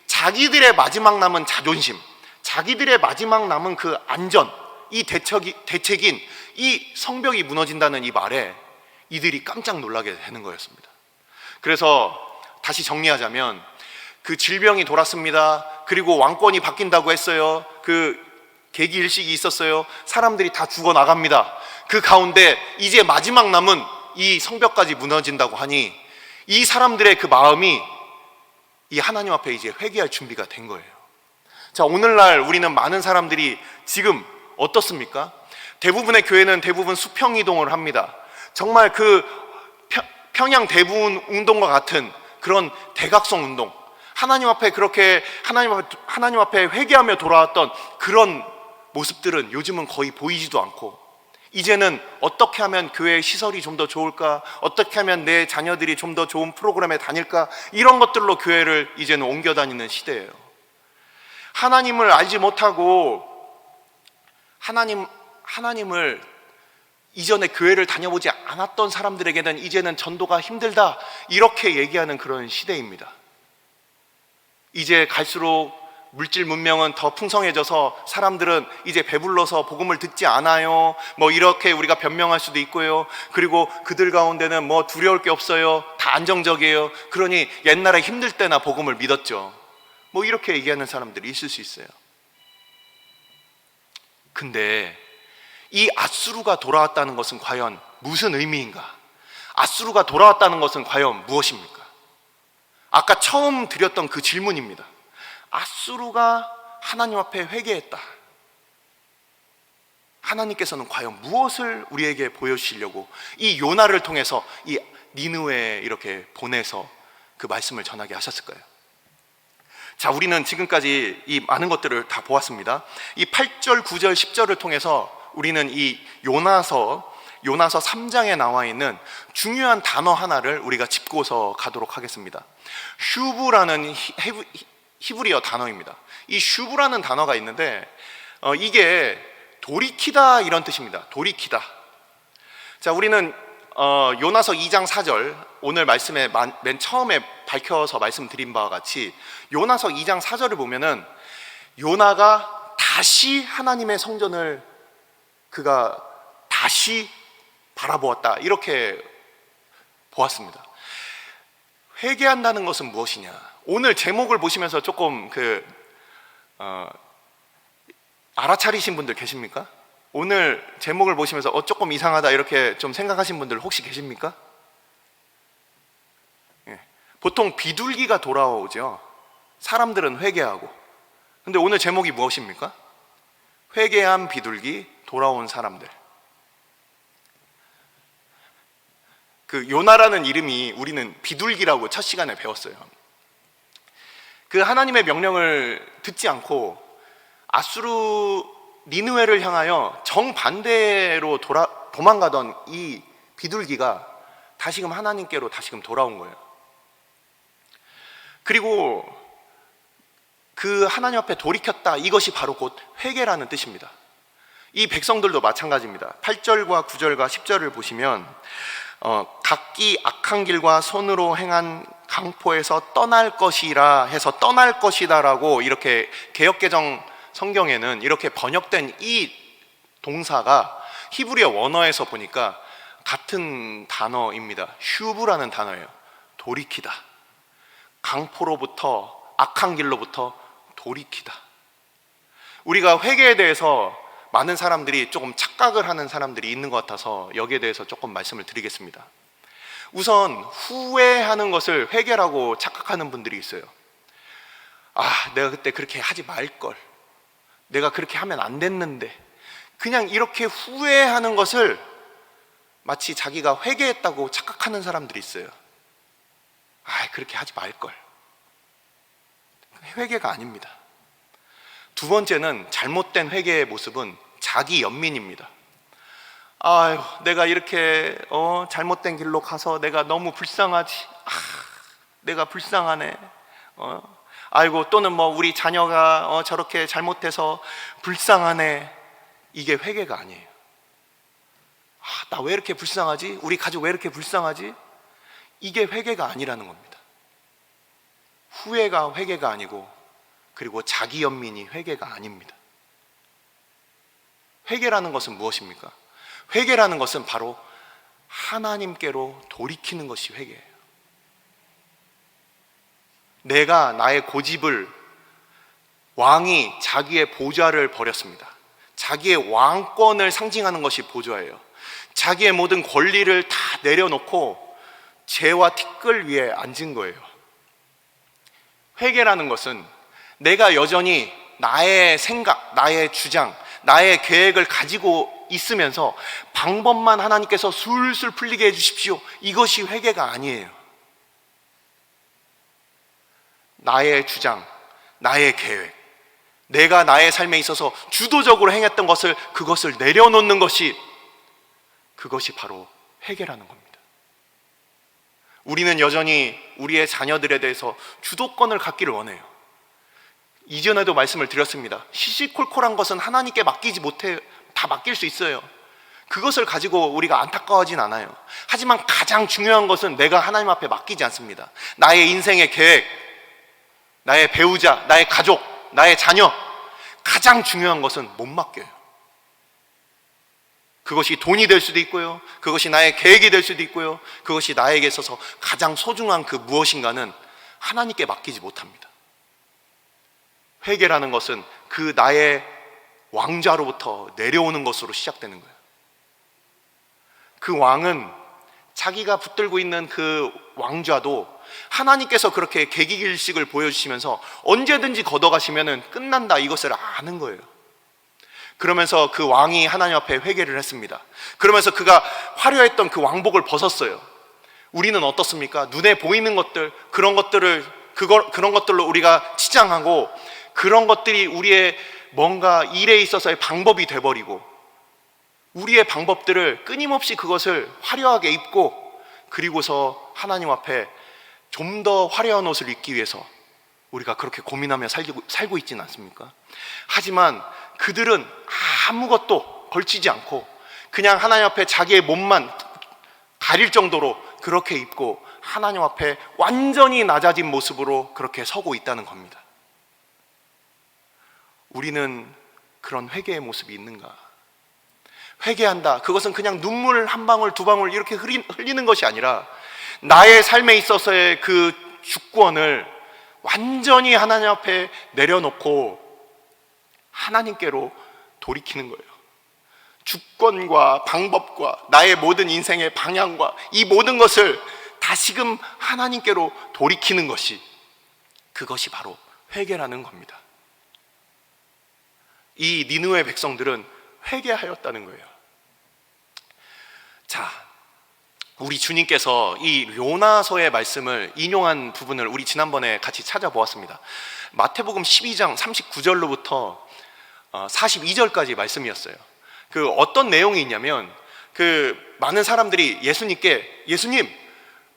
자기들의 마지막 남은 자존심, 자기들의 마지막 남은 그 안전, 이 대책인 이 성벽이 무너진다는 이 말에 이들이 깜짝 놀라게 되는 거였습니다. 그래서 다시 정리하자면, 그 질병이 돌았습니다. 그리고 왕권이 바뀐다고 했어요. 그 계기일식이 있었어요. 사람들이 다 죽어나갑니다. 그 가운데 이제 마지막 남은 이 성벽까지 무너진다고 하니 이 사람들의 그 마음이 이 하나님 앞에 이제 회개할 준비가 된 거예요. 자, 오늘날 우리는 많은 사람들이 지금 어떻습니까? 대부분의 교회는 대부분 수평 이동을 합니다. 정말 그 평양 대부분 운동과 같은 그런 대각성 운동, 하나님 앞에 그렇게 하나님 앞에 회개하며 돌아왔던 그런 모습들은 요즘은 거의 보이지도 않고, 이제는 어떻게 하면 교회의 시설이 좀 더 좋을까, 어떻게 하면 내 자녀들이 좀 더 좋은 프로그램에 다닐까, 이런 것들로 교회를 이제는 옮겨 다니는 시대예요. 하나님을 알지 못하고 하나님을 이전에 교회를 다녀보지 않았던 사람들에게는 이제는 전도가 힘들다, 이렇게 얘기하는 그런 시대입니다. 이제 갈수록 물질 문명은 더 풍성해져서 사람들은 이제 배불러서 복음을 듣지 않아요, 이렇게 우리가 변명할 수도 있고요. 그리고 그들 가운데는 두려울 게 없어요, 다 안정적이에요, 그러니 옛날에 힘들 때나 복음을 믿었죠, 이렇게 얘기하는 사람들이 있을 수 있어요. 근데 이 앗수르가 돌아왔다는 것은 과연 무슨 의미인가? 앗수르가 돌아왔다는 것은 과연 무엇입니까? 아까 처음 드렸던 그 질문입니다. 앗수르가 하나님 앞에 회개했다. 하나님께서는 과연 무엇을 우리에게 보여주시려고 이 요나를 통해서 이 니느웨에 이렇게 보내서 그 말씀을 전하게 하셨을까요? 자, 우리는 지금까지 이 많은 것들을 다 보았습니다. 이 8절, 9절, 10절을 통해서 우리는 이 요나서 3장에 나와 있는 중요한 단어 하나를 우리가 짚고서 가도록 하겠습니다. 슈브라는 히브리어 단어입니다. 이 슈브라는 단어가 있는데 이게 돌이키다 이런 뜻입니다. 돌이키다. 자, 우리는 요나서 2장 4절, 오늘 말씀에 맨 처음에 밝혀서 말씀드린 바와 같이 요나서 2장 4절을 보면은 요나가 다시 하나님의 성전을 그가 다시 바라보았다, 이렇게 보았습니다. 회개한다는 것은 무엇이냐? 오늘 제목을 보시면서 조금 알아차리신 분들 계십니까? 오늘 제목을 보시면서 조금 이상하다 이렇게 좀 생각하신 분들 혹시 계십니까? 예. 보통 비둘기가 돌아오죠. 사람들은 회개하고. 근데 오늘 제목이 무엇입니까? 회개한 비둘기, 돌아온 사람들. 그 요나라는 이름이 우리는 비둘기라고 첫 시간에 배웠어요. 그 하나님의 명령을 듣지 않고 앗수르 니느웨를 향하여 정반대로 도망가던 이 비둘기가 다시금 하나님께로 다시금 돌아온 거예요. 그리고 그 하나님 앞에 돌이켰다, 이것이 바로 곧 회개라는 뜻입니다. 이 백성들도 마찬가지입니다. 8절과 9절과 10절을 보시면 각기 악한 길과 손으로 행한 강포에서 떠날 것이라 해서 떠날 것이다라고 이렇게 개역개정 성경에는 이렇게 번역된 이 동사가 히브리어 원어에서 보니까 같은 단어입니다. 슈브라는 단어예요. 돌이키다. 강포로부터, 악한 길로부터 돌이키다. 우리가 회개에 대해서 많은 사람들이 조금 착각을 하는 사람들이 있는 것 같아서 여기에 대해서 조금 말씀을 드리겠습니다. 우선 후회하는 것을 회개라고 착각하는 분들이 있어요. 내가 그때 그렇게 하지 말걸, 내가 그렇게 하면 안 됐는데, 그냥 이렇게 후회하는 것을 마치 자기가 회개했다고 착각하는 사람들이 있어요. 그렇게 하지 말걸. 회개가 아닙니다. 두 번째는, 잘못된 회개의 모습은 자기 연민입니다. 내가 이렇게 잘못된 길로 가서 내가 너무 불쌍하지. 내가 불쌍하네. 또는 우리 자녀가 저렇게 잘못해서 불쌍하네. 이게 회개가 아니에요. 나 왜 이렇게 불쌍하지? 우리 가족 왜 이렇게 불쌍하지? 이게 회개가 아니라는 겁니다. 후회가 회개가 아니고, 그리고 자기 연민이 회개가 아닙니다. 회개라는 것은 무엇입니까? 회개라는 것은 바로 하나님께로 돌이키는 것이 회개예요. 내가 나의 고집을, 왕이 자기의 보좌를 버렸습니다. 자기의 왕권을 상징하는 것이 보좌예요. 자기의 모든 권리를 다 내려놓고 죄와 티끌 위에 앉은 거예요. 회개라는 것은 내가 여전히 나의 생각, 나의 주장, 나의 계획을 가지고 있으면서 방법만 하나님께서 술술 풀리게 해주십시오, 이것이 회개가 아니에요. 나의 주장, 나의 계획, 내가 나의 삶에 있어서 주도적으로 행했던 것을, 그것을 내려놓는 것이, 그것이 바로 회개라는 겁니다. 우리는 여전히 우리의 자녀들에 대해서 주도권을 갖기를 원해요. 이전에도 말씀을 드렸습니다. 시시콜콜한 것은 하나님께 맡기지 못해요. 다 맡길 수 있어요. 그것을 가지고 우리가 안타까워하진 않아요. 하지만 가장 중요한 것은 내가 하나님 앞에 맡기지 않습니다. 나의 인생의 계획, 나의 배우자, 나의 가족, 나의 자녀, 가장 중요한 것은 못 맡겨요. 그것이 돈이 될 수도 있고요, 그것이 나의 계획이 될 수도 있고요, 그것이 나에게 있어서 가장 소중한 그 무엇인가는 하나님께 맡기지 못합니다. 회개라는 것은 그 나의 왕좌로부터 내려오는 것으로 시작되는 거예요. 그 왕은 자기가 붙들고 있는 그 왕좌도 하나님께서 그렇게 계기일식을 보여주시면서 언제든지 걷어가시면 끝난다, 이것을 아는 거예요. 그러면서 그 왕이 하나님 앞에 회개를 했습니다. 그러면서 그가 화려했던 그 왕복을 벗었어요. 우리는 어떻습니까? 눈에 보이는 것들, 그런 것들로 우리가 치장하고, 그런 것들이 우리의 뭔가 일에 있어서의 방법이 돼버리고, 우리의 방법들을 끊임없이 그것을 화려하게 입고, 그리고서 하나님 앞에 좀 더 화려한 옷을 입기 위해서 우리가 그렇게 고민하며 살고 있지는 않습니까? 하지만 그들은 아무것도 걸치지 않고 그냥 하나님 앞에 자기의 몸만 가릴 정도로 그렇게 입고 하나님 앞에 완전히 낮아진 모습으로 그렇게 서고 있다는 겁니다. 우리는 그런 회개의 모습이 있는가? 회개한다, 그것은 그냥 눈물 한 방울 두 방울 이렇게 흘리는 것이 아니라 나의 삶에 있어서의 그 주권을 완전히 하나님 앞에 내려놓고 하나님께로 돌이키는 거예요. 주권과 방법과 나의 모든 인생의 방향과 이 모든 것을 다시금 하나님께로 돌이키는 것이, 그것이 바로 회개라는 겁니다. 이 니느웨 백성들은 회개하였다는 거예요. 자, 우리 주님께서 이 요나서의 말씀을 인용한 부분을 우리 지난번에 같이 찾아보았습니다. 마태복음 12장 39절로부터 42절까지 말씀이었어요. 그 어떤 내용이 있냐면, 그 많은 사람들이 예수님께 예수님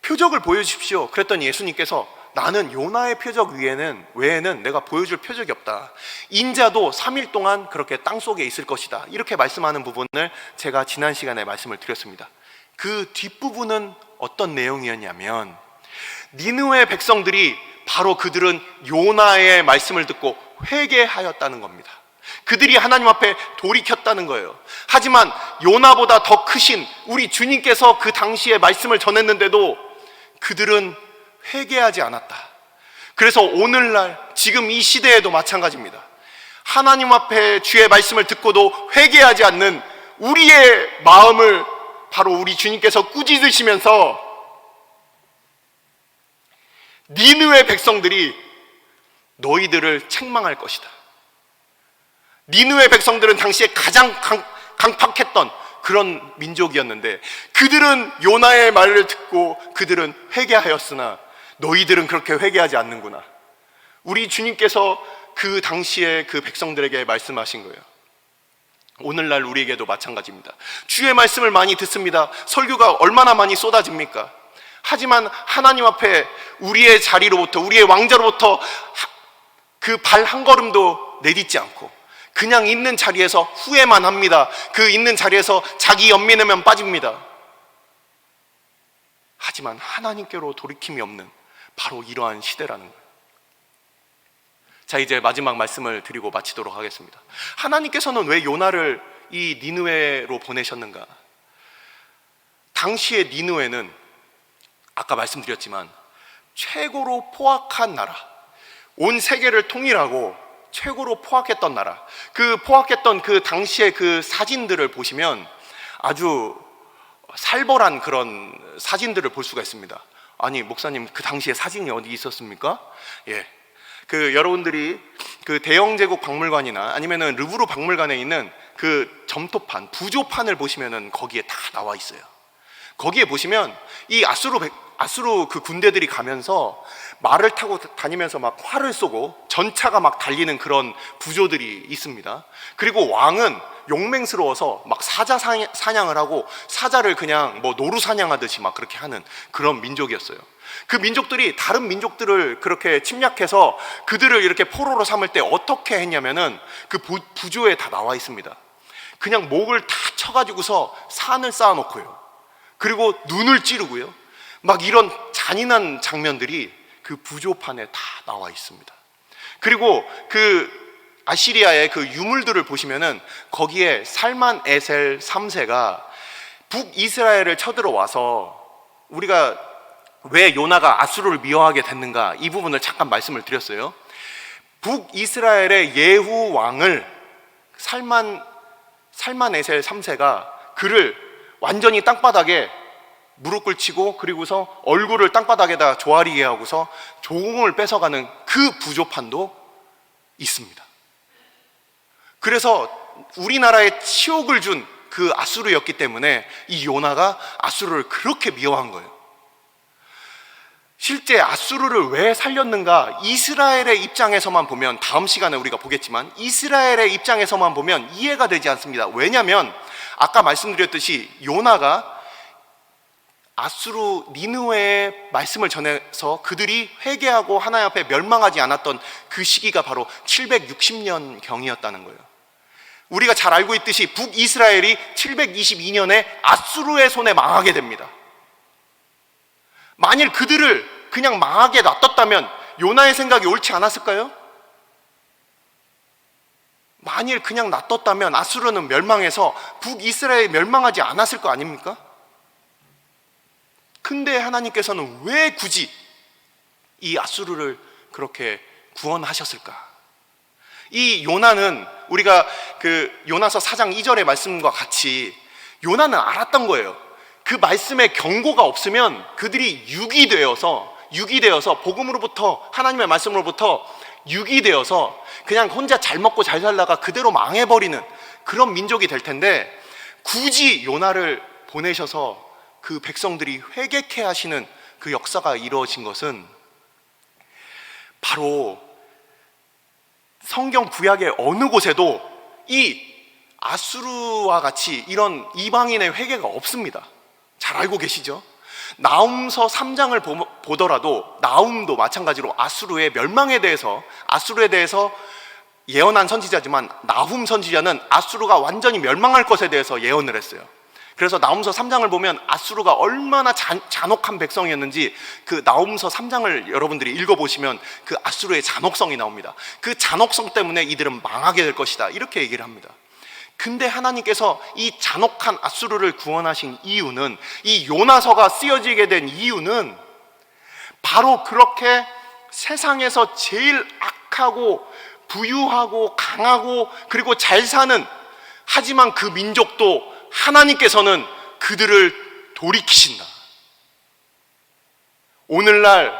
표적을 보여주십시오 그랬더니 예수님께서 나는 요나의 표적 외에는 내가 보여줄 표적이 없다. 인자도 3일 동안 그렇게 땅속에 있을 것이다, 이렇게 말씀하는 부분을 제가 지난 시간에 말씀을 드렸습니다. 그 뒷부분은 어떤 내용이었냐면, 니느웨 백성들이 바로 그들은 요나의 말씀을 듣고 회개하였다는 겁니다. 그들이 하나님 앞에 돌이켰다는 거예요. 하지만 요나보다 더 크신 우리 주님께서 그 당시에 말씀을 전했는데도 그들은 회개하지 않았다. 그래서 오늘날 지금 이 시대에도 마찬가지입니다. 하나님 앞에 주의 말씀을 듣고도 회개하지 않는 우리의 마음을 바로 우리 주님께서 꾸짖으시면서 니느웨 백성들이 너희들을 책망할 것이다. 니느웨 백성들은 당시에 가장 강팍했던 그런 민족이었는데, 그들은 요나의 말을 듣고 그들은 회개하였으나 너희들은 그렇게 회개하지 않는구나. 우리 주님께서 그 당시에 그 백성들에게 말씀하신 거예요. 오늘날 우리에게도 마찬가지입니다. 주의 말씀을 많이 듣습니다. 설교가 얼마나 많이 쏟아집니까? 하지만 하나님 앞에 우리의 자리로부터, 우리의 왕자로부터 그 발 한 걸음도 내딛지 않고 그냥 있는 자리에서 후회만 합니다. 그 있는 자리에서 자기 연민에만 빠집니다. 하지만 하나님께로 돌이킴이 없는 바로 이러한 시대라는 거예요. 자, 이제 마지막 말씀을 드리고 마치도록 하겠습니다. 하나님께서는 왜 요나를 이 니느웨로 보내셨는가? 당시의 니느웨는 아까 말씀드렸지만 최고로 포악한 나라, 온 세계를 통일하고 최고로 포악했던 나라, 그 포악했던 그 당시의 그 사진들을 보시면 아주 살벌한 그런 사진들을 볼 수가 있습니다. 아니 목사님, 그 당시에 사진이 어디 있었습니까? 예, 그 여러분들이 그 대영제국 박물관이나 아니면은 르브르 박물관에 있는 그 점토판, 부조판을 보시면은 거기에 다 나와 있어요. 거기에 보시면 이 아수르 그 군대들이 가면서 말을 타고 다니면서 막 활을 쏘고 전차가 막 달리는 그런 부조들이 있습니다. 그리고 왕은 용맹스러워서 막 사자 사냥을 하고 사자를 그냥 뭐 노루 사냥하듯이 막 그렇게 하는 그런 민족이었어요. 그 민족들이 다른 민족들을 그렇게 침략해서 그들을 이렇게 포로로 삼을 때 어떻게 했냐면은 그 부조에 다 나와 있습니다. 그냥 목을 다 쳐가지고서 산을 쌓아놓고요, 그리고 눈을 찌르고요, 막 이런 잔인한 장면들이 그 부조판에 다 나와 있습니다. 그리고 그 아시리아의 그 유물들을 보시면은 거기에 살만 에셀 3세가 북이스라엘을 쳐들어와서, 우리가 왜 요나가 아수르를 미워하게 됐는가 이 부분을 잠깐 말씀을 드렸어요. 북이스라엘의 예후 왕을 살만에셀 3세가 그를 완전히 땅바닥에 무릎 꿇치고 그리고서 얼굴을 땅바닥에다 조아리게 하고서 조공을 뺏어가는 그 부조판도 있습니다. 그래서 우리나라에 치욕을 준 그 아수르였기 때문에 이 요나가 아수르를 그렇게 미워한 거예요. 실제 아수르를 왜 살렸는가? 이스라엘의 입장에서만 보면, 다음 시간에 우리가 보겠지만 이스라엘의 입장에서만 보면 이해가 되지 않습니다. 왜냐하면 아까 말씀드렸듯이 요나가 아수르 니느웨의 말씀을 전해서 그들이 회개하고 하나님 앞에 멸망하지 않았던 그 시기가 바로 760년 경이었다는 거예요. 우리가 잘 알고 있듯이 북이스라엘이 722년에 아수르의 손에 망하게 됩니다. 만일 그들을 그냥 망하게 놔뒀다면 요나의 생각이 옳지 않았을까요? 만일 그냥 놔뒀다면 아수르는 멸망해서 북이스라엘이 멸망하지 않았을 거 아닙니까? 근데 하나님께서는 왜 굳이 이 아수르를 그렇게 구원하셨을까? 이 요나는 우리가 그 요나서 4장 2절의 말씀과 같이 요나는 알았던 거예요. 그 말씀에 경고가 없으면 그들이 육이 되어서 복음으로부터, 하나님의 말씀으로부터 육이 되어서 그냥 혼자 잘 먹고 잘 살다가 그대로 망해버리는 그런 민족이 될 텐데, 굳이 요나를 보내셔서 그 백성들이 회개케 하시는 그 역사가 이루어진 것은 바로 성경 구약의 어느 곳에도 이 아수르와 같이 이런 이방인의 회개가 없습니다. 잘 알고 계시죠? 나훔서 3장을 보더라도 나훔도 마찬가지로 아수르의 멸망에 대해서, 아수르에 대해서 예언한 선지자지만 나훔 선지자는 아수르가 완전히 멸망할 것에 대해서 예언을 했어요. 그래서 나훔서 3장을 보면 아수르가 얼마나 잔혹한 백성이었는지 그 나훔서 3장을 여러분들이 읽어보시면 그 아수르의 잔혹성이 나옵니다. 그 잔혹성 때문에 이들은 망하게 될 것이다, 이렇게 얘기를 합니다. 근데 하나님께서 이 잔혹한 아수르를 구원하신 이유는, 이 요나서가 쓰여지게 된 이유는 바로 그렇게 세상에서 제일 악하고 부유하고 강하고 그리고 잘 사는, 하지만 그 민족도 하나님께서는 그들을 돌이키신다. 오늘날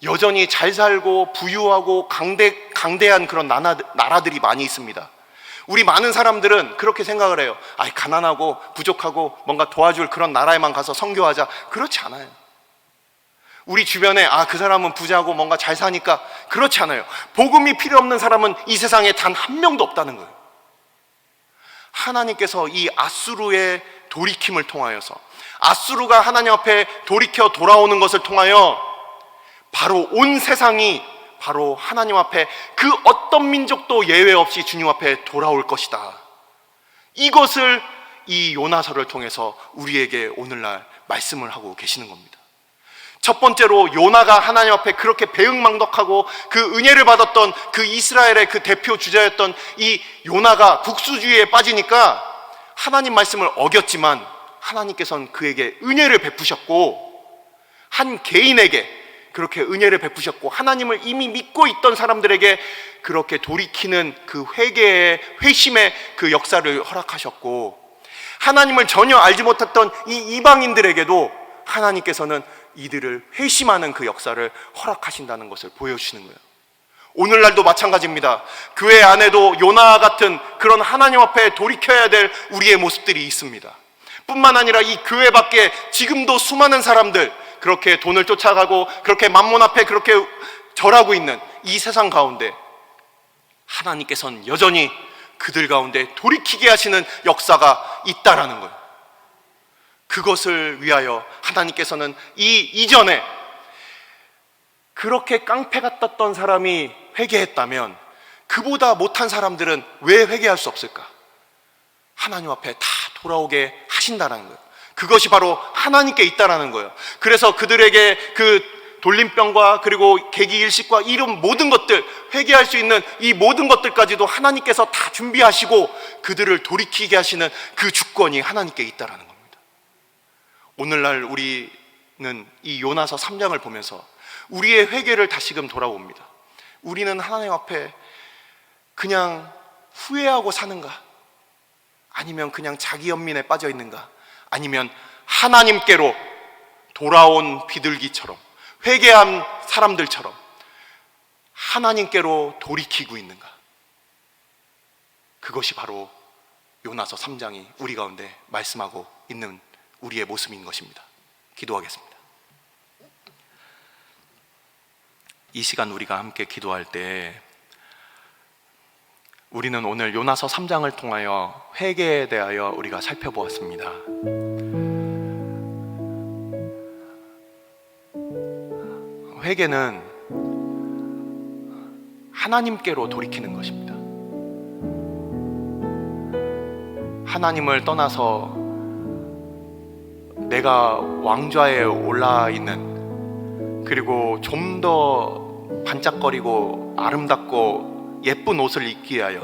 여전히 잘 살고 부유하고 강대한 그런 나라들이 많이 있습니다. 우리 많은 사람들은 그렇게 생각을 해요. 가난하고 부족하고 뭔가 도와줄 그런 나라에만 가서 선교하자. 그렇지 않아요. 우리 주변에 그 사람은 부자고 뭔가 잘 사니까, 그렇지 않아요. 복음이 필요 없는 사람은 이 세상에 단 한 명도 없다는 거예요. 하나님께서 이 아수르의 돌이킴을 통하여서, 아수르가 하나님 앞에 돌이켜 돌아오는 것을 통하여 바로 온 세상이 바로 하나님 앞에 그 어떤 민족도 예외 없이 주님 앞에 돌아올 것이다. 이것을 이 요나서를 통해서 우리에게 오늘날 말씀을 하고 계시는 겁니다. 첫 번째로 요나가 하나님 앞에 그렇게 배은망덕하고 그 은혜를 받았던 그 이스라엘의 그 대표 주자였던 이 요나가 국수주의에 빠지니까 하나님 말씀을 어겼지만 하나님께서는 그에게 은혜를 베푸셨고, 한 개인에게 그렇게 은혜를 베푸셨고, 하나님을 이미 믿고 있던 사람들에게 그렇게 돌이키는 그 회개의, 회심의 그 역사를 허락하셨고, 하나님을 전혀 알지 못했던 이 이방인들에게도 하나님께서는 이들을 회심하는 그 역사를 허락하신다는 것을 보여주시는 거예요. 오늘날도 마찬가지입니다. 교회 안에도 요나 같은 그런 하나님 앞에 돌이켜야 될 우리의 모습들이 있습니다. 뿐만 아니라 이 교회 밖에 지금도 수많은 사람들, 그렇게 돈을 쫓아가고 그렇게 만몬 앞에 그렇게 절하고 있는 이 세상 가운데 하나님께서는 여전히 그들 가운데 돌이키게 하시는 역사가 있다라는 거예요. 그것을 위하여 하나님께서는 이전에 그렇게 깡패가 떴던 사람이 회개했다면 그보다 못한 사람들은 왜 회개할 수 없을까? 하나님 앞에 다 돌아오게 하신다는 거예요. 그것이 바로 하나님께 있다라는 거예요. 그래서 그들에게 그 돌림병과 그리고 계기일식과 이런 모든 것들, 회개할 수 있는 이 모든 것들까지도 하나님께서 다 준비하시고 그들을 돌이키게 하시는 그 주권이 하나님께 있다라는 겁니다. 오늘날 우리는 이 요나서 3장을 보면서 우리의 회개를 다시금 돌아봅니다. 우리는 하나님 앞에 그냥 후회하고 사는가? 아니면 그냥 자기 연민에 빠져 있는가? 아니면 하나님께로 돌아온 비둘기처럼, 회개한 사람들처럼 하나님께로 돌이키고 있는가? 그것이 바로 요나서 3장이 우리 가운데 말씀하고 있는 우리의 모습인 것입니다. 기도하겠습니다. 이 시간 우리가 함께 기도할 때 우리는 오늘 요나서 3장을 통하여 회개에 대하여 우리가 살펴보았습니다. 회개는 하나님께로 돌이키는 것입니다. 하나님을 떠나서 내가 왕좌에 올라 있는, 그리고 좀 더 반짝거리고 아름답고 예쁜 옷을 입기 위하여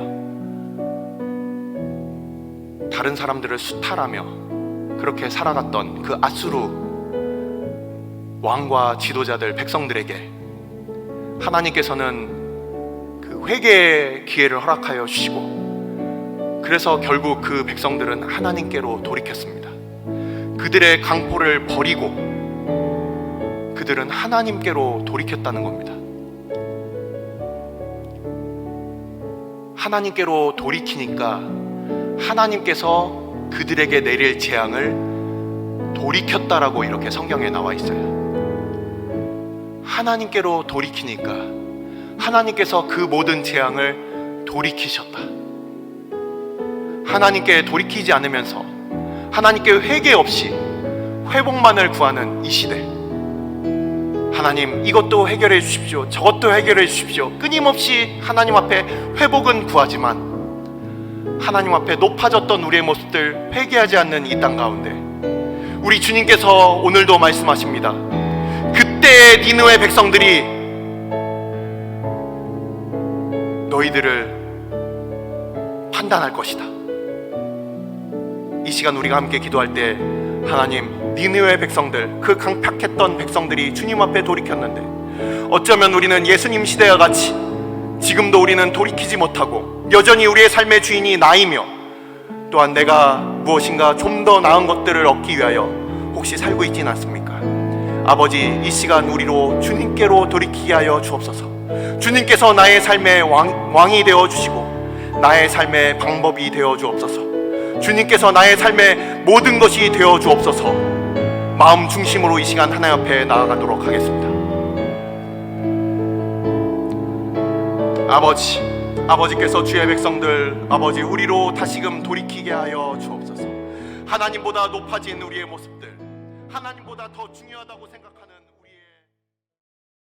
다른 사람들을 수탈하며 그렇게 살아갔던 그 아수르 왕과 지도자들, 백성들에게 하나님께서는 그 회개의 기회를 허락하여 주시고, 그래서 결국 그 백성들은 하나님께로 돌이켰습니다. 그들의 강포를 버리고 그들은 하나님께로 돌이켰다는 겁니다. 하나님께로 돌이키니까 하나님께서 그들에게 내릴 재앙을 돌이켰다라고 이렇게 성경에 나와 있어요. 하나님께로 돌이키니까 하나님께서 그 모든 재앙을 돌이키셨다. 하나님께 돌이키지 않으면서 하나님께 회개 없이 회복만을 구하는 이 시대, 하나님 이것도 해결해 주십시오, 저것도 해결해 주십시오, 끊임없이 하나님 앞에 회복은 구하지만 하나님 앞에 높아졌던 우리의 모습들 회개하지 않는 이 땅 가운데 우리 주님께서 오늘도 말씀하십니다. 그때 니느웨 백성들이 너희들을 판단할 것이다. 이 시간 우리가 함께 기도할 때 하나님, 니느웨 백성들, 그 강팍했던 백성들이 주님 앞에 돌이켰는데 어쩌면 우리는 예수님 시대와 같이 지금도 우리는 돌이키지 못하고 여전히 우리의 삶의 주인이 나이며 또한 내가 무엇인가 좀 더 나은 것들을 얻기 위하여 혹시 살고 있지는 않습니까? 아버지, 이 시간 우리로 주님께로 돌이키게 하여 주옵소서. 주님께서 나의 삶의 왕이 되어 주시고 나의 삶의 방법이 되어 주옵소서. 주님께서 나의 삶의 모든 것이 되어 주옵소서. 마음 중심으로 이 시간 하나님 앞에 나아가도록 하겠습니다. 아버지께서 주의 백성들, 아버지 우리로 다시금 돌이키게 하여 주옵소서. 하나님보다 높아진 우리의 모습들, 하나님보다 더 중요하다고 생각하는